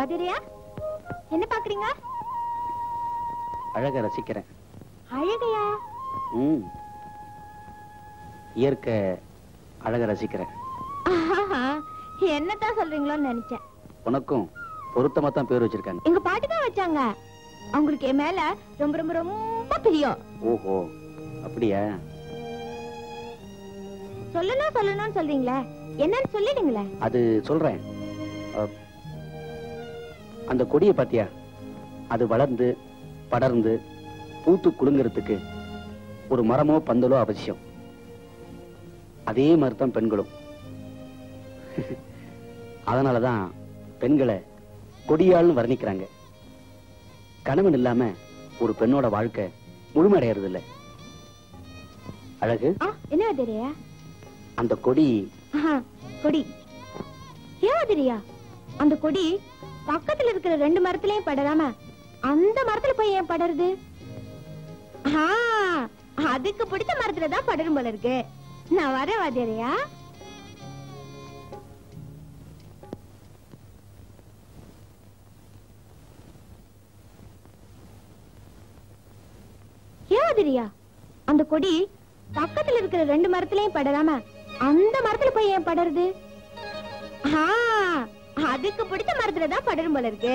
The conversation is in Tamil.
பதிரியா என்ன பாக்குறீங்க? அழக ரசிக்கிறேன். அழகையா? இயற்கை அழக ரசிக்கிறேன். என்னதான் சொல்றீங்களோன்னு நினைச்சேன். உனக்கும் பொருத்தமா தான் பேர் வச்சிருக்காங்க. எங்க பாட்டி தான் வச்சாங்க. அவங்களுக்கு என் மேல ரொம்ப ரொம்ப ரொம்ப பிரியம். ஓஹோ, அப்படியா? சொல்லணும்னு சொல்றீங்களே, என்னன்னு சொல்லிடுங்களே. அது சொல்றேன். அந்த கொடியை பாத்தியா? அது வளர்ந்து படர்ந்து பூத்து குலுங்கிறதுக்கு ஒரு மரமோ பந்தலோ அவசியம். அதே மாதிரிதான் பெண்களும். அதனாலதான் பெண்களை கொடியாள்னு வர்ணிக்கிறாங்க. கணவன் இல்லாம ஒரு பெண்ணோட வாழ்க்கை முழுமையடைகிறது இல்ல. அழகு என்ன தெரியா? அந்த கொடி கொடி ஏன் தெரியா? அந்த கொடி பக்கத்துல இருக்கிற 2 மரத்திலயும் படராம அந்த மரத்துல போய் ஏன் படருது? அதுக்கு பிடிச்ச மரத்துலதான் படரும் போல இருக்கு. நான் வரேன் வாத்தியாரையா. ஏன் தெரியா? அந்த கொடி பக்கத்துல இருக்கிற 2 மரத்திலயும் படராம அந்த மரத்துல போய் ஏன் படருது? அதுக்கு பிடிச்ச மரத்துலதான் படரும் போல இருக்கு.